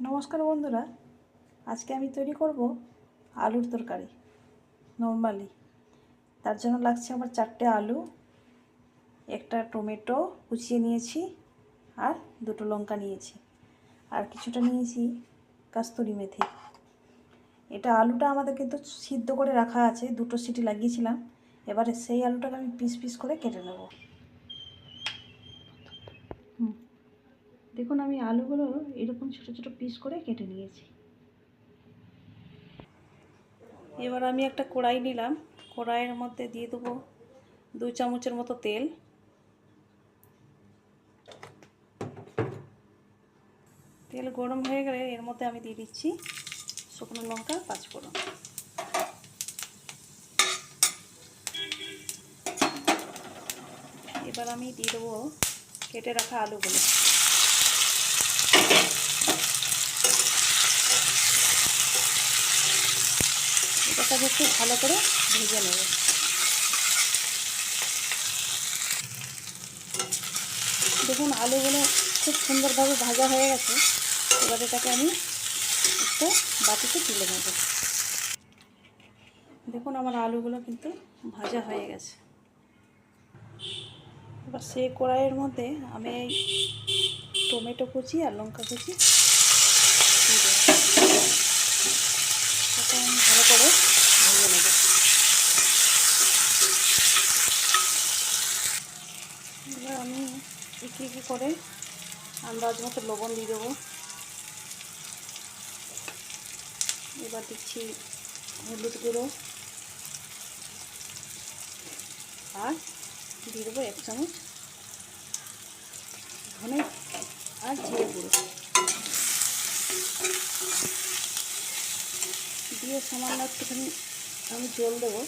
নমস্কার বন্ধুরা, আজকে আমি তৈরি করব আলুর তরকারি নরমালি। তার জন্য লাগছে আমার 4টে আলু, একটা টমেটো কুচিয়ে নিয়েছি, আর 2টো লঙ্কা নিয়েছি, আর কিছুটা নিয়েছি কাস্তুরি মেথি। এটা আলুটা আমাদের কিন্তু সিদ্ধ করে রাখা আছে, 2টো সিটি লাগিয়েছিলাম। এবারে সেই আলুটাকে আমি পিস পিস করে কেটে নেব। দেখুন, আমি আলুগুলো এরকম ছোট ছোট পিস করে কেটে নিয়েছি। এবার আমি একটা কড়াই নিলাম, কড়াইয়ের মধ্যে দিয়ে দেবো 2 চামচের মতো তেল। তেল গরম হয়ে গেলে এর মধ্যে আমি দিয়ে দিচ্ছি শুকনো লঙ্কা, পাঁচফোড়ন। এবার আমি দিয়ে দেবো কেটে রাখা আলুগুলো। এটাকে একটু ভালো করে ভেজে নেব। দেখুন, আলুগুলো খুব সুন্দরভাবে ভাজা হয়ে গেছে। এবার এটাকে আমি একটা বাটিতে তুলে নেব। দেখুন, আমার আলুগুলো কিন্তু ভাজা হয়ে গেছে। এবার সেই কড়াইয়ের মধ্যে আমি এই টমেটো কুচি আর লঙ্কা কুচি দিয়ে দেবো। এটা আমি ভালো করে ভেজে নেব। এবার আমি একটু একটু করে আন্দাজ মতো লবণ দিয়ে দেবো। এবার দিচ্ছি হলুদ গুঁড়ো, আর দিয়ে দেবো 1 চামচ ধনে আর জিরে গুঁড়ো দিয়ে সামান্য একটুখানি আমি জল দেবো,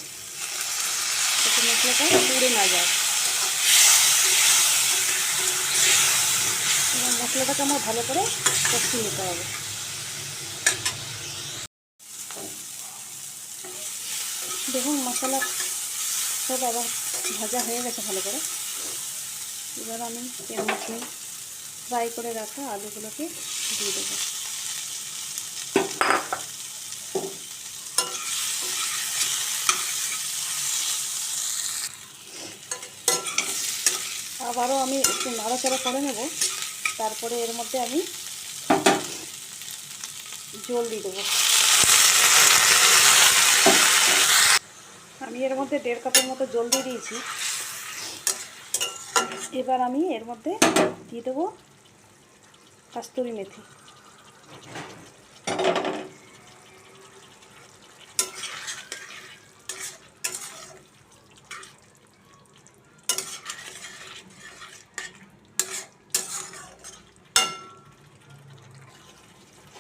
যাতে মশলাটা পুড়ে না যায়। এবার মশলাটাকে আমার ভালো করে কষিয়ে নিতে হবে। দেখুন, মশলা সব আবার ভাজা হয়ে গেছে ভালো করে। এবার আমি এর মধ্যে ফ্রাই করে রাখা আলুগুলোকে দিয়ে দেবো। আবারও আমি একটু নাড়াচাড়া করে নেব। তারপরে এর মধ্যে আমি জল দিয়ে দেবো। আমি এর মধ্যে 1.5 কাপের মতো জল দিয়ে দিয়েছি। এবার আমি এর মধ্যে দিয়ে দেবো কাস্তুরি মেথি।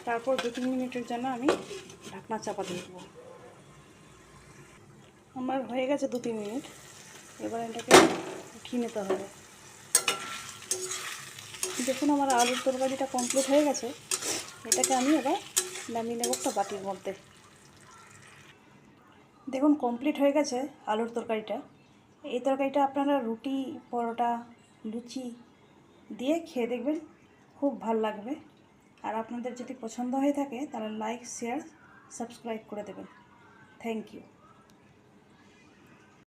তারপর 2-3 মিনিটের জন্য আমি ঢাকনা চাপা দিয়ে দেবো। আমার হয়ে গেছে 2-3 মিনিট। এবার এটাকে উঠিয়ে নিতে হবে। দেখুন, আমার আলুর তরকারিটা কমপ্লিট হয়ে গেছে। এটাকে আমি এবার নামিয়ে নেব একটা বাটির মধ্যে। দেখুন, কমপ্লিট হয়ে গেছে আলুর তরকারিটা। এই তরকারিটা আপনারা রুটি, পরোটা, লুচি দিয়ে খেয়ে দেখবেন, খুব ভালো লাগবে। আর আপনাদের যদি পছন্দ হয়ে থাকে তাহলে লাইক, শেয়ার, সাবস্ক্রাইব করে দেবেন। Thank you.